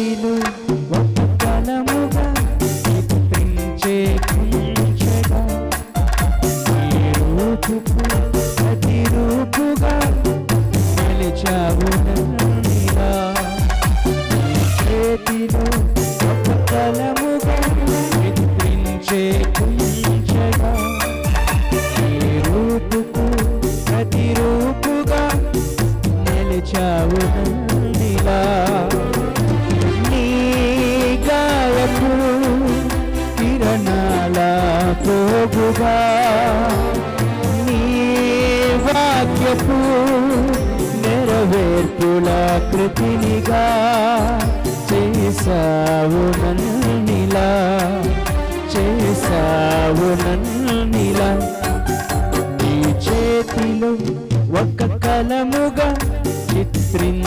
చేతిలో ఒక కలముగా చిత్రించే కుంచెగా ఈ రూపుకు ప్రతిరూపుగా నిలిచావు నన్నిలా. ఈ చేతిలో ఒక కలముగా చిత్రించే కుంచెగా ఈ రూపుకు ప్రతిరూపుగా నిలిచావు నన్నిలా. నీ గాయపు కిరణాల పోగుగా నీ వాక్యపు నెరవేర్పుల కృతినిగా చేసావు నన్నిలా, చేసావు నన్నిలా. ఈ చేతిలో ఒక కలముగా చిత్రించి